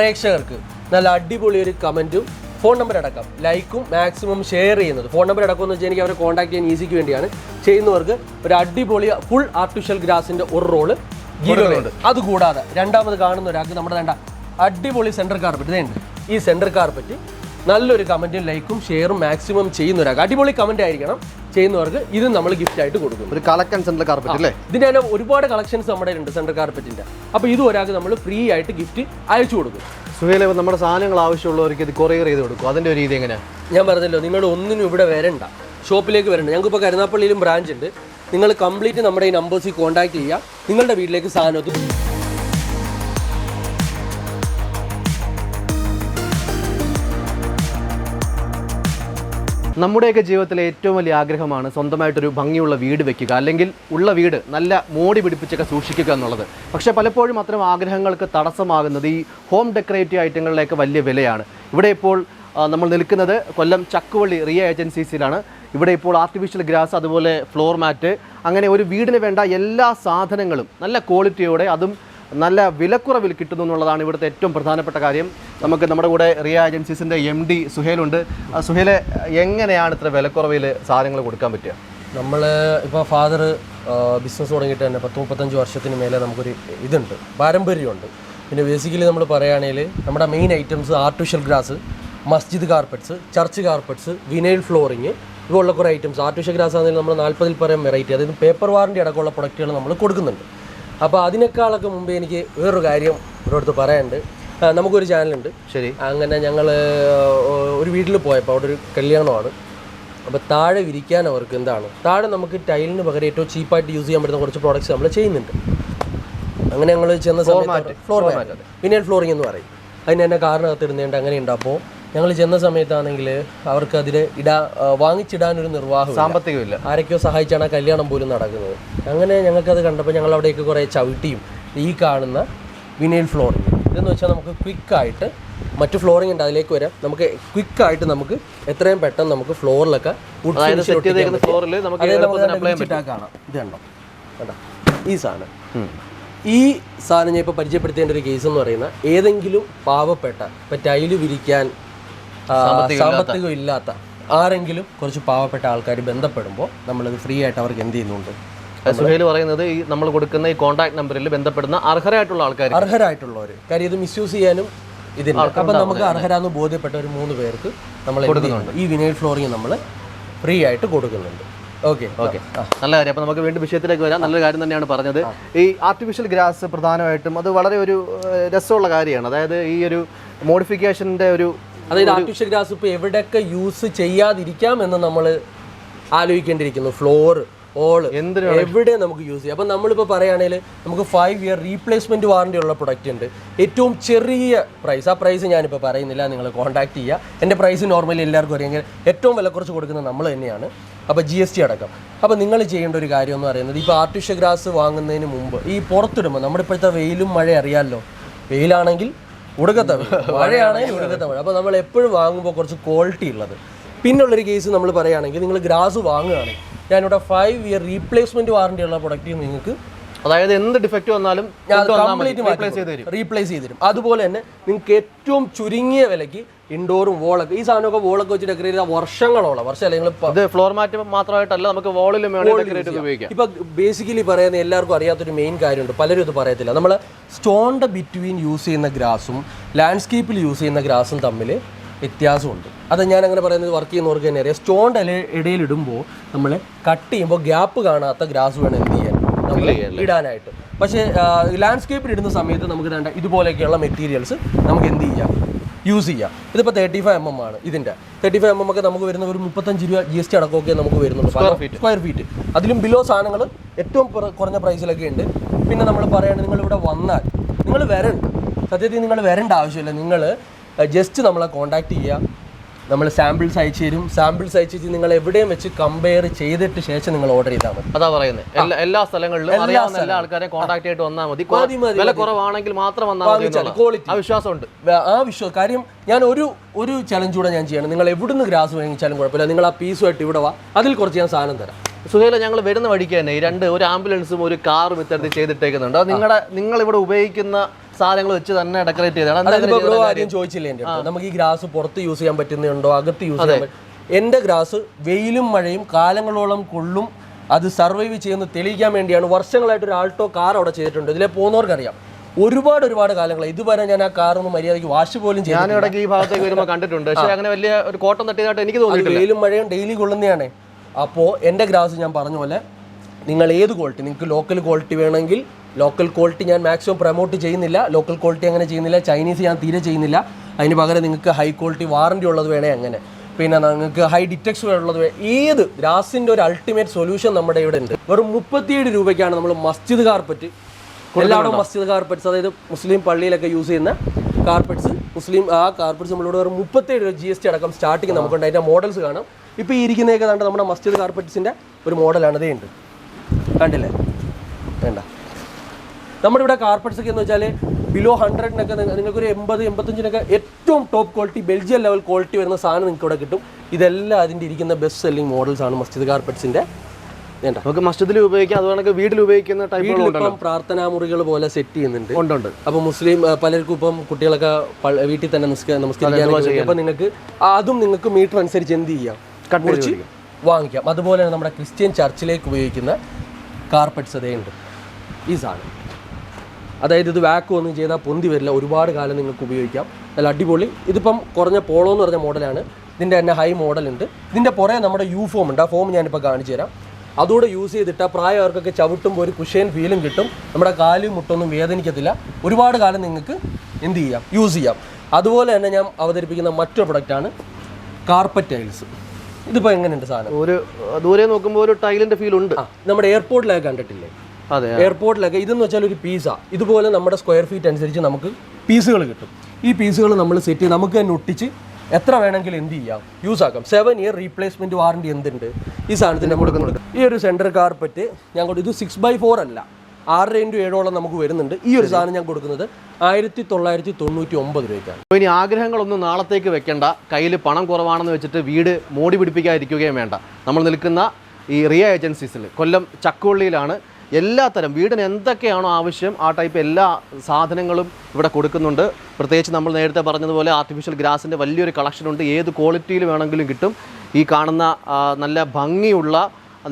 പ്രേക്ഷകർക്ക് നല്ല അടിപൊളി ഒരു കമൻറ്റും ഫോൺ നമ്പർ അടക്കം ലൈക്കും മാക്സിമം ഷെയർ ചെയ്യുന്നത്. ഫോൺ നമ്പർ അടക്കം എന്ന് വെച്ചാൽ എനിക്ക് അവരെ കോൺടാക്ട് ചെയ്യാൻ ഈസിക്ക് വേണ്ടിയാണ്. ചെയ്യുന്നവർക്ക് ഒരു അടിപൊളി ഫുൾ ആർട്ടിഫിഷ്യൽ ഗ്രാസിൻ്റെ ഒരു റോള് ഗീലുണ്ട്. അതുകൂടാതെ രണ്ടാമത് കാണുന്ന ഒരാൾക്ക് നമ്മുടെ വേണ്ട അടിപൊളി സെൻറ്റർ കാർപ്പറ്റ് ഇതുണ്ട്. ഈ സെൻറ്റർ കാർപ്പറ്റ് നല്ലൊരു കമൻറ്റും ലൈക്കും ഷെയറും മാക്സിമം ചെയ്യുന്ന ഒരാൾക്ക് അടിപൊളി കമൻറ്റ് ആയിരിക്കണം ചെയ്യുന്നവർക്ക് ഇത് നമ്മൾ ഗിഫ്റ്റ് ആയിട്ട് കൊടുക്കും. ഒരു കളക്ഷൻ സെൻറ്റർ കാർപ്പറ്റ് അല്ലേ? ഇതിൻ്റെ തന്നെ ഒരുപാട് കളക്ഷൻസ് നമ്മുടെ ഉണ്ട് സെൻറ്റർ കാർപ്പറ്റിൻ്റെ. അപ്പോൾ ഇത് ഒരാൾക്ക് നമ്മൾ ഫ്രീ ആയിട്ട് ഗിഫ്റ്റ് അയച്ചു കൊടുക്കും. സുഹേല, നമ്മുടെ സാധനങ്ങൾ ആവശ്യമുള്ളവർക്ക് ഇത് കൊറിയർ ചെയ്ത് കൊടുക്കും. അതിൻ്റെ ഒരു രീതി എങ്ങനെയാണ്? ഞാൻ പറഞ്ഞല്ലോ, നിങ്ങൾ ഒന്നിനും ഇവിടെ വരണ്ട, ഷോപ്പിലേക്ക് വരണ്ട. ഞങ്ങൾക്കിപ്പോൾ കരുനാപ്പള്ളിയിലും ബ്രാഞ്ച് ഉണ്ട്. നിങ്ങൾ കംപ്ലീറ്റ് നമ്മുടെ ഈ നമ്പേഴ്സിൽ കോൺടാക്ട് ചെയ്യുക, നിങ്ങളുടെ വീട്ടിലേക്ക് സാധനം എത്തും. നമ്മുടെയൊക്കെ ജീവിതത്തിലെ ഏറ്റവും വലിയ ആഗ്രഹമാണ് സ്വന്തമായിട്ടൊരു ഭംഗിയുള്ള വീട് വെക്കുക, അല്ലെങ്കിൽ ഉള്ള വീട് നല്ല മോടി പിടിപ്പിച്ചൊക്കെ സൂക്ഷിക്കുക എന്നുള്ളത്. പക്ഷേ പലപ്പോഴും അത്തരം ആഗ്രഹങ്ങൾക്ക് തടസ്സമാകുന്നത് ഈ ഹോം ഡെക്കറേറ്റീവ് ഐറ്റങ്ങളിലേക്ക് വലിയ വിലയാണ്. ഇവിടെ ഇപ്പോൾ നമ്മൾ നിൽക്കുന്നത് കൊല്ലം ചക്കുവള്ളി റിയ ഏജൻസീസിലാണ്. ഇവിടെ ഇപ്പോൾ ആർട്ടിഫിഷ്യൽ ഗ്രാസ്, അതുപോലെ ഫ്ലോർ മാറ്റ്, അങ്ങനെ ഒരു വീടിന് വേണ്ട എല്ലാ സാധനങ്ങളും നല്ല ക്വാളിറ്റിയോടെ അതും നല്ല വിലക്കുറവിൽ കിട്ടുന്നു എന്നുള്ളതാണ് ഇവിടുത്തെ ഏറ്റവും പ്രധാനപ്പെട്ട കാര്യം. നമുക്ക് നമ്മുടെ കൂടെ റിയ ഏജൻസീസിൻ്റെ MD സുഹേലുണ്ട്. സുഹേലെ, എങ്ങനെയാണ് ഇത്ര വിലക്കുറവിൽ സാധനങ്ങൾ കൊടുക്കാൻ പറ്റുക? നമ്മൾ ഇപ്പോൾ ഫാദർ ബിസിനസ് തുടങ്ങിയിട്ട് തന്നെ 30-35 വർഷത്തിന് മേലെ നമുക്കൊരു ഇതുണ്ട്, പാരമ്പര്യമുണ്ട്. പിന്നെ ബേസിക്കലി നമ്മൾ പറയുകയാണെങ്കിൽ നമ്മുടെ main items artificial grass, masjid carpets, church carpets, vinyl flooring, ഇതുള്ള കുറേ ഐറ്റംസ്. ആർട്ടിഫിഷ്യൽ ഗ്രാസ് ആണെങ്കിൽ നമ്മൾ 40-ൽ പരം വെറൈറ്റി, അതായത് പേപ്പർ വാറണ്ടി അടക്കമുള്ള പ്രൊഡക്റ്റുകൾ നമ്മൾ കൊടുക്കുന്നുണ്ട്. അപ്പോൾ അതിനേക്കാളൊക്കെ മുമ്പേ എനിക്ക് വേറൊരു കാര്യം ഒരിടത്ത് പറയാനുണ്ട്. നമുക്കൊരു ചാനലുണ്ട്. ശരി. അങ്ങനെ ഞങ്ങൾ ഒരു വീട്ടിൽ പോയപ്പോൾ അവിടെ ഒരു കല്യാണമാണ്. അപ്പോൾ താഴെ വിരിക്കാൻ അവർക്ക് എന്താണ്, താഴെ നമുക്ക് ടൈലിന് പകരം ഏറ്റവും ചീപ്പായിട്ട് യൂസ് ചെയ്യാൻ പറ്റുന്ന കുറച്ച് പ്രോഡക്റ്റ്സ് നമ്മൾ ചെയ്യുന്നുണ്ട്. അങ്ങനെ ഞങ്ങൾ ചെന്ന സമയത്ത് ഫ്ലോർ മാറ്റ്, വിനൈൽ ഫ്ലോറിംഗ് എന്ന് പറയും. അതിന് തന്നെ കാരണത്തിടുന്നുണ്ട്. അങ്ങനെയുണ്ട്. അപ്പോൾ ഞങ്ങൾ ചെന്ന സമയത്താണെങ്കിൽ അവർക്ക് അതിൽ വാങ്ങിച്ചിടാനൊരു നിർവാഹം, സാമ്പത്തികമില്ല. ആരൊക്കെയോ സഹായിച്ചാണ് ആ കല്യാണം പോലും നടക്കുന്നത്. അങ്ങനെ ഞങ്ങൾക്കത് കണ്ടപ്പോൾ ഞങ്ങൾ അവിടേക്ക് കുറേ ചവിട്ടിയും ഈ കാണുന്ന വിനൈൽ ഫ്ലോറിങ് ഇതെന്ന് വെച്ചാൽ നമുക്ക് ക്വിക്കായിട്ട്, മറ്റു ഫ്ലോറിംഗ് ഉണ്ട് അതിലേക്ക് വരാം, നമുക്ക് ക്വിക്കായിട്ട് നമുക്ക് എത്രയും പെട്ടെന്ന് നമുക്ക് ഫ്ലോറിലൊക്കെ കാണാം. ഇത് കണ്ടോ കേട്ടോ ഈ സാധനം. ഈ സാധനം ഞാൻ ഇപ്പോൾ പരിചയപ്പെടുത്തേണ്ട ഒരു കേസ് എന്ന് പറയുന്ന ഏതെങ്കിലും പാവപ്പെട്ട, ഇപ്പം ടൈല് വിരിക്കാൻ സാമ്പത്തികം ഇല്ലാത്ത ആരെങ്കിലും കുറച്ച് പാവപ്പെട്ട ആൾക്കാർ ബന്ധപ്പെടുമ്പോൾ നമ്മളത് ഫ്രീ ആയിട്ട് അവർക്ക് എന്ത് ചെയ്യുന്നുണ്ട്. സുഹേൽ പറയുന്നത് ഈ നമ്മൾ കൊടുക്കുന്ന ഈ കോൺടാക്ട് നമ്പറിൽ ബന്ധപ്പെടുന്ന അർഹരായിട്ടുള്ളവർ, കാര്യം ഇത് മിസ്യൂസ് ചെയ്യാനും ഇതിന്. അപ്പം നമുക്ക് അർഹരാന്ന് ബോധ്യപ്പെട്ട ഒരു 3 പേർക്ക് നമ്മൾ കൊടുക്കുന്നുണ്ട്. ഈ വിനൈൽ ഫ്ലോറിങ് നമ്മൾ ഫ്രീ ആയിട്ട് കൊടുക്കുന്നുണ്ട്. ഓക്കെ, നല്ല കാര്യം. അപ്പോൾ നമുക്ക് വീണ്ടും വിഷയത്തിലേക്ക് വരാം. നല്ലൊരു കാര്യം തന്നെയാണ് പറഞ്ഞത്. ഈ ആർട്ടിഫിഷ്യൽ ഗ്രാസ് പ്രധാനമായിട്ടും അത് വളരെ ഒരു രസമുള്ള കാര്യമാണ്. അതായത് ഈ ഒരു മോഡിഫിക്കേഷൻ്റെ ഒരു, അതായത് ആർട്ടിഫിഷ്യൽ ഗ്രാസ് ഇപ്പോൾ എവിടെയൊക്കെ യൂസ് ചെയ്യാതിരിക്കാം എന്ന് നമ്മൾ ആലോചിക്കേണ്ടിയിരിക്കുന്നു. ഫ്ലോർ എവിടെ നമുക്ക് യൂസ് ചെയ്യാം. അപ്പം നമ്മളിപ്പോൾ പറയുകയാണെങ്കിൽ നമുക്ക് 5 ഇയർ റീപ്ലേസ്മെൻറ്റ് വാറണ്ടി ഉള്ള പ്രൊഡക്റ്റ് ഉണ്ട്. ഏറ്റവും ചെറിയ പ്രൈസ്, ആ പ്രൈസ് ഞാനിപ്പോൾ പറയുന്നില്ല, നിങ്ങൾ കോൺടാക്ട് ചെയ്യുക. എൻ്റെ പ്രൈസ് നോർമലി എല്ലാവർക്കും അറിയാമെങ്കിൽ ഏറ്റവും വില കുറച്ച് കൊടുക്കുന്നത് നമ്മൾ തന്നെയാണ്. അപ്പോൾ GST അടക്കം. അപ്പോൾ നിങ്ങൾ ചെയ്യേണ്ട ഒരു കാര്യം എന്ന് പറയുന്നത്, ഇപ്പോൾ ആർട്ടിഫിഷ്യൽ ഗ്രാസ് വാങ്ങുന്നതിന് മുമ്പ് ഈ പുറത്തിടുമ്പോൾ, നമ്മുടെ ഇപ്പോഴത്തെ വെയിലും മഴ അറിയാമല്ലോ, വെയിലാണെങ്കിൽ ഉടുക്കത്ത മഴ, മഴയാണെങ്കിൽ ഉടുക്കത്ത മഴ. അപ്പോൾ നമ്മൾ എപ്പോഴും വാങ്ങുമ്പോൾ കുറച്ച് ക്വാളിറ്റി ഉള്ളത്. പിന്നുള്ളൊരു കേസ് നമ്മൾ പറയുകയാണെങ്കിൽ, നിങ്ങൾ ഗ്രാസ് വാങ്ങുകയാണെങ്കിൽ ഞാനിവിടെ 5 ഇയർ റീപ്ലേസ്മെന്റ് വാറണ്ടി ഉള്ള പ്രൊഡക്റ്റ് നിങ്ങൾക്ക്, അതായത് എന്ത് ഡിഫക്റ്റ് വന്നാലും റീപ്ലേസ് ചെയ്ത് തരും. അതുപോലെ തന്നെ നിങ്ങൾക്ക് ഏറ്റവും ചുരുങ്ങിയ വിലയ്ക്ക് ഇൻഡോറും വോളൊക്കെ, ഈ സാധനമൊക്കെ വോളൊക്കെ വെച്ച് ഡെക്കറേറ്റ് ചെയ്താൽ വർഷങ്ങളോളം, അല്ലെങ്കിൽ ഫ്ലോർ മാറ്റ് മാത്രമായിട്ടല്ല, നമുക്ക് വോളിലും ഉപയോഗിക്കാം. ഇപ്പൊ ബേസിക്കലി പറയുന്ന എല്ലാവർക്കും അറിയാത്തൊരു മെയിൻ കാര്യമുണ്ട്, പലരും ഇത് പറയത്തില്ല. നമ്മൾ സ്റ്റോണിന്റെ ബിറ്റ്വീൻ യൂസ് ചെയ്യുന്ന ഗ്രാസും ലാൻഡ്സ്കേപ്പിൽ യൂസ് ചെയ്യുന്ന ഗ്രാസും തമ്മിൽ വ്യത്യാസമുണ്ട്. അത് ഞാൻ അങ്ങനെ പറയുന്നത് വർക്ക് ചെയ്യുന്നവർക്ക് തന്നെ അറിയാം. സ്റ്റോണിൻ്റെ ഇടയിലിടുമ്പോൾ നമ്മൾ കട്ട് ചെയ്യുമ്പോൾ ഗ്യാപ്പ് കാണാത്ത ഗ്രാസ് വേണം എന്ത് ചെയ്യാൻ, നമ്മൾ ഇടാനായിട്ട്. പക്ഷേ ലാൻഡ്സ്കേപ്പിൽ ഇടുന്ന സമയത്ത് നമുക്ക് വേണ്ട ഇതുപോലെയൊക്കെയുള്ള മെറ്റീരിയൽസ് നമുക്ക് എന്ത് ചെയ്യാം, യൂസ് ചെയ്യാം. ഇതിപ്പോൾ 35 mm ആണ്. ഇതിൻ്റെ 35 mm ഒക്കെ നമുക്ക് വരുന്ന ഒരു 35 രൂപ GST അടക്കമൊക്കെ നമുക്ക് വരുന്നുണ്ട് സ്ക്വയർ ഫീറ്റ്. അതിലും ബിലോ സാധനങ്ങൾ ഏറ്റവും കുറഞ്ഞ പ്രൈസിലൊക്കെ ഉണ്ട്. പിന്നെ നമ്മൾ പറയുകയാണെങ്കിൽ നിങ്ങളിവിടെ വന്നാൽ, നിങ്ങൾ വരണ്ട, സത്യത്തിൽ നിങ്ങൾ വരേണ്ട ആവശ്യമില്ല. നിങ്ങൾ ജസ്റ്റ് നമ്മളെ കോൺടാക്ട് ചെയ്യുക, നമ്മൾ സാമ്പിൾസ് അയച്ചു തരും. സാമ്പിൾസ് അയച്ചിട്ട് നിങ്ങൾ എവിടെയും വെച്ച് കമ്പയർ ചെയ്തിട്ട് ശേഷം നിങ്ങൾ ഓർഡർ ചെയ്താൽ മതി. അതാ പറയുന്നത്, എല്ലാ സ്ഥലങ്ങളിലും അറിയാവുന്ന എല്ലാ ആൾക്കാരെ കോൺടാക്ട് ചെയ്തിട്ട് വന്നാൽ മതി. വില കുറവാണെങ്കിൽ മാത്രം വന്നാൽ മതി. ക്വാളിറ്റി, ആ വിശ്വാസമുണ്ട്. കാര്യം ഞാൻ ഒരു ചലഞ്ച് കൂടെ ഞാൻ ചെയ്യണം. നിങ്ങൾ എവിടുന്ന് ഗ്രാസ് വാങ്ങിച്ചാലും കുഴപ്പമില്ല, നിങ്ങൾ ആ പീസുമായിട്ട് ഇവിടെ വാ, അതിൽ കുറച്ച് ഞാൻ സാധനം തരാം. സുഹേല, ഞങ്ങൾ വരുന്ന വഴിക്ക് തന്നെ ഒരു ആംബുലൻസും ഒരു കാറും ഇത്തരത്തിൽ ചെയ്തിട്ടേക്കുന്നുണ്ട്. അത് നിങ്ങൾ ഇവിടെ ഉപയോഗിക്കുന്ന സാധനങ്ങൾ വെച്ച് തന്നെ ഡെക്കറേറ്റ് ചെയ്താണ്. അതായത് ഇപ്പോൾ ബ്രോ ആദ്യം ചോദിച്ചില്ലേ എൻ്റെ അടുത്ത് നമുക്ക് ഈ ഗ്രാസ് പുറത്ത് യൂസ് ചെയ്യാൻ പറ്റുന്നുണ്ടോ അകത്ത് യൂസ് ചെയ്യാൻ പറ്റും? എൻ്റെ ഗ്രാസ് വെയിലും മഴയും കാലങ്ങളോളം കൊള്ളും, അത് സർവൈവ് ചെയ്യുന്നത് തെളിയിക്കാൻ വേണ്ടിയാണ് വർഷങ്ങളായിട്ട് ഒരു ആൾട്ടോ കാർ അവിടെ ചെയ്തിട്ടുണ്ട്. ഇതിലെ പോകുന്നവർക്കറിയാം ഒരുപാട് കാലങ്ങളായി ഇതുവരെ ഞാൻ ആ കാറൊന്നും മര്യാദയ്ക്ക് വാഷ് പോലും ചെയ്യാൻ. ഞാൻ ഇടയ്ക്ക് ഈ ഭാഗത്തേക്ക് വരുമ്പോൾ കണ്ടിട്ടുണ്ട്, പക്ഷേ അങ്ങനെ വലിയ ഒരു കോട്ടം തട്ടിയതായിട്ട് എനിക്ക് തോന്നിയിട്ടില്ല. വെയിലും മഴയും ഡെയിലി കൊള്ളുന്നതാണ്. അപ്പോൾ എൻ്റെ ഗ്രാസ് ഞാൻ പറഞ്ഞ പോലെ നിങ്ങൾ ഏത് ക്വാളിറ്റി, നിങ്ങൾക്ക് ലോക്കൽ ക്വാളിറ്റി വേണമെങ്കിൽ ലോക്കൽ ക്വാളിറ്റി ഞാൻ മാക്സിമം പ്രൊമോട്ട് ചെയ്യുന്നില്ല. ലോക്കൽ ക്വാളിറ്റി അങ്ങനെ ചെയ്യുന്നില്ല. ചൈനീസ് ഞാൻ തീരെ ചെയ്യുന്നില്ല. അതിന് പകരം നിങ്ങൾക്ക് ഹൈ ക്വാളിറ്റി വാറണ്ടി ഉള്ളത് വേണേ അങ്ങനെ, പിന്നെ നിങ്ങൾക്ക് ഹൈ ഡിറ്റക്സ് ഉള്ളത് ഏത് ഗ്രാസിൻ്റെ ഒരു അൾട്ടിമേറ്റ് സൊല്യൂഷൻ നമ്മുടെ ഇവിടെ ഉണ്ട്. വെറും 37 രൂപയ്ക്കാണ് നമ്മൾ മസ്ജിദ് കാർപ്പറ്റ്, എല്ലാവരും മസ്ജിദ് കാർപ്പറ്റ്സ്, അതായത് മുസ്ലിം പള്ളിയിലൊക്കെ യൂസ് ചെയ്യുന്ന കാർപ്പറ്റ്സ്, ആ കാർപ്പറ്റ്സ് നമ്മളിവിടെ വെറും 37 രൂപ GST അടക്കം സ്റ്റാർട്ടിങ് നമുക്കുണ്ട്. അതിൻ്റെ മോഡൽസ് കാണാം. ഇപ്പോൾ ഈ ഇരിക്കുന്നതൊക്കെ കണ്ട് നമ്മുടെ മസ്ജിദ് കാർപ്പറ്റ്സിൻ്റെ ഒരു മോഡലാണ്. ഇതേ ഉണ്ട്, കണ്ടില്ലേ? വേണ്ട, നമ്മുടെ ഇവിടെ കാർപ്പറ്റ്സ് ഒക്കെ എന്ന് വെച്ചാൽ ബിലോ 100-നൊക്കെ നിങ്ങൾക്കൊരു 80-85-നൊക്കെ ഏറ്റവും top quality Belgium level quality വരുന്ന സാധനം നിങ്ങൾക്ക് ഇവിടെ കിട്ടും. ഇതെല്ലാം അതിൻ്റെ ഇരിക്കുന്ന ബെസ്റ്റ് സെല്ലിംഗ് മോഡൽസ് ആണ് മസ്ജിദ് കാർപ്പറ്റ്സിൻ്റെ. വേണ്ട, നമുക്ക് മസ്ജിദിൽ ഉപയോഗിക്കാം, അതുകൊണ്ട് വീട്ടിൽ ഉപയോഗിക്കുന്ന ടൈപ്പ് പ്രാർത്ഥനാ മുറികൾ പോലെ സെറ്റ് ചെയ്യുന്നുണ്ട്. അപ്പോൾ മുസ്ലിം പലർക്കും ഇപ്പം കുട്ടികളൊക്കെ വീട്ടിൽ തന്നെ നമസ്കരിക്കാൻ, അപ്പോൾ നിങ്ങൾക്ക് അതും നിങ്ങൾക്ക് മീറ്റർ അനുസരിച്ച് എന്ത് ചെയ്യാം, കട്ടുപിടിച്ച് വാങ്ങിക്കാം. അതുപോലെ തന്നെ നമ്മുടെ ക്രിസ്ത്യൻ ചർച്ചിലേക്ക് ഉപയോഗിക്കുന്ന കാർപ്പറ്റ്സ് അതേ ഉണ്ട് ഈ സാധനം. അതായത് ഇത് വാക്ക് ഒന്നും ചെയ്താൽ പൊന്തി വരില്ല, ഒരുപാട് കാലം നിങ്ങൾക്ക് ഉപയോഗിക്കാം. നല്ല അടിപൊളി. ഇതിപ്പം കുറഞ്ഞ പോളോ എന്ന് പറഞ്ഞ മോഡലാണ്. ഇതിൻ്റെ തന്നെ ഹൈ മോഡലുണ്ട്. ഇതിൻ്റെ പുറകെ നമ്മുടെ യു ഫോം ഉണ്ട്. ആ ഫോം ഞാനിപ്പോൾ കാണിച്ചു തരാം. അതുകൂടെ യൂസ് ചെയ്തിട്ട് പ്രായവർക്കൊക്കെ ചവിട്ടുമ്പോൾ ഒരു കുഷ്യൻ ഫീലും കിട്ടും. നമ്മുടെ കാലും മുട്ടൊന്നും വേദനിക്കത്തില്ല. ഒരുപാട് കാലം നിങ്ങൾക്ക് എന്ത് ചെയ്യാം, യൂസ് ചെയ്യാം. അതുപോലെ തന്നെ ഞാൻ അവതരിപ്പിക്കുന്ന മറ്റൊരു പ്രൊഡക്റ്റാണ് കാർപ്പറ്റ് ടൈൽസ്. ഇതിപ്പോൾ എങ്ങനെയുണ്ട് സാധനം? ഒരു ദൂരെ നോക്കുമ്പോൾ ഒരു ടൈലിൻ്റെ ഫീൽ ഉണ്ട്. നമ്മുടെ എയർപോർട്ടിലൊക്കെ കണ്ടിട്ടില്ലേ? അതെ, എയർപോർട്ടിലൊക്കെ ഇതെന്ന് വെച്ചാൽ ഒരു പീസാ. ഇതുപോലെ നമ്മുടെ സ്ക്വയർ ഫീറ്റ് അനുസരിച്ച് നമുക്ക് പീസുകൾ കിട്ടും. ഈ പീസുകൾ നമ്മൾ സെറ്റ് ചെയ്ത് നമുക്ക് തന്നെ ഒട്ടിച്ച് എത്ര വേണമെങ്കിലും എന്ത് ചെയ്യാം, യൂസ് ആക്കാം. 7 ഇയർ റീപ്ലേസ്മെൻറ്റ് വാറണ്ടി എന്തുണ്ട് ഈ സാധനത്തിന് കൊടുക്കുന്നുണ്ട്. ഈ ഒരു സെൻറ്റർ കാർപ്പറ്റ് ഞാൻ ഇത് 6x4 അല്ല, 6x7 നമുക്ക് വരുന്നുണ്ട്. ഈ ഒരു സാധനം ഞാൻ കൊടുക്കുന്നത് 1999 രൂപയ്ക്കാണ്. ഇനി ആഗ്രഹങ്ങളൊന്നും നാളത്തേക്ക് വെക്കേണ്ട, കയ്യിൽ പണം കുറവാണെന്ന് വെച്ചിട്ട് വീട് മോടി പിടിപ്പിക്കാതിരിക്കുകയും വേണ്ട. നമ്മൾ നിൽക്കുന്ന ഈ റിയ ഏജൻസീസിൽ കൊല്ലം ചക്കുവള്ളിയിലാണ്. എല്ലാത്തരം വീടിന് എന്തൊക്കെയാണോ ആവശ്യം ആ ടൈപ്പ് എല്ലാ സാധനങ്ങളും ഇവിടെ കൊടുക്കുന്നുണ്ട്. പ്രത്യേകിച്ച് നമ്മൾ നേരത്തെ പറഞ്ഞതുപോലെ ആർട്ടിഫിഷ്യൽ ഗ്രാസിൻ്റെ വലിയൊരു കളക്ഷൻ ഉണ്ട്. ഏത് ക്വാളിറ്റിയിൽ വേണമെങ്കിലും കിട്ടും. ഈ കാണുന്ന നല്ല ഭംഗിയുള്ള,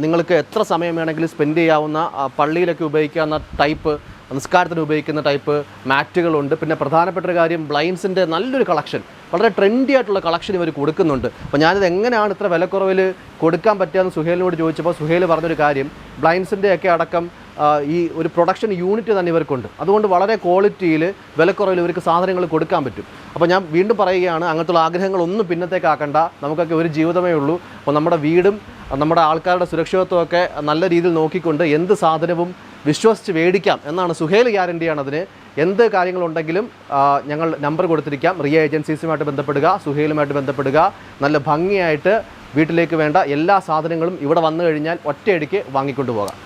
നിങ്ങൾക്ക് എത്ര സമയം വേണമെങ്കിലും സ്പെൻഡ് ചെയ്യാവുന്ന, പള്ളിയിലൊക്കെ ഉപയോഗിക്കാവുന്ന ടൈപ്പ്, നിസ്കാരത്തിന് ഉപയോഗിക്കുന്ന ടൈപ്പ് മാറ്റുകളുണ്ട്. പിന്നെ പ്രധാനപ്പെട്ട ഒരു കാര്യം, ബ്ലൈൻഡ്സിൻ്റെ നല്ലൊരു കളക്ഷൻ, വളരെ ട്രെൻഡി ആയിട്ടുള്ള കളക്ഷൻ ഇവർ കൊടുക്കുന്നുണ്ട്. അപ്പോൾ ഞാനിത് എങ്ങനെയാണ് ഇത്ര വിലക്കുറവിൽ കൊടുക്കാൻ പറ്റുകയെന്ന് സുഹേലിനോട് ചോദിച്ചപ്പോൾ സുഹേൽ പറഞ്ഞൊരു കാര്യം, ബ്ലൈൻഡ്സിൻ്റെ ഒക്കെ അടക്കം ഈ ഒരു പ്രൊഡക്ഷൻ യൂണിറ്റ് തന്നെ ഇവർക്കുണ്ട്. അതുകൊണ്ട് വളരെ ക്വാളിറ്റിയിൽ വിലക്കുറവിൽ ഇവർക്ക് സാധനങ്ങൾ കൊടുക്കാൻ പറ്റും. അപ്പോൾ ഞാൻ വീണ്ടും പറയുകയാണ്, അങ്ങനത്തുള്ള ആഗ്രഹങ്ങളൊന്നും പിന്നത്തേക്കാക്കണ്ട. നമുക്കൊക്കെ ഒരു ജീവിതമേ ഉള്ളൂ. അപ്പോൾ നമ്മുടെ വീടും നമ്മുടെ ആൾക്കാരുടെ സുരക്ഷിതത്വമൊക്കെ നല്ല രീതിയിൽ നോക്കിക്കൊണ്ട് എന്ത് സാധനവും വിശ്വസിച്ച് മേടിക്കാം എന്നാണ് സുഹേൽ ഗ്യാരണ്ടിയാണ് അതിന്. എന്ത് കാര്യങ്ങളുണ്ടെങ്കിലും ഞങ്ങൾ നമ്പർ കൊടുത്തിരിക്കാം. റിയ ഏജൻസീസുമായിട്ട് ബന്ധപ്പെടുക, സുഹേലുമായിട്ട് ബന്ധപ്പെടുക. നല്ല ഭംഗിയായിട്ട് വീട്ടിലേക്ക് വേണ്ട എല്ലാ സാധനങ്ങളും ഇവിടെ വന്നു കഴിഞ്ഞാൽ ഒറ്റയടിക്ക് വാങ്ങിക്കൊണ്ടു പോകാം.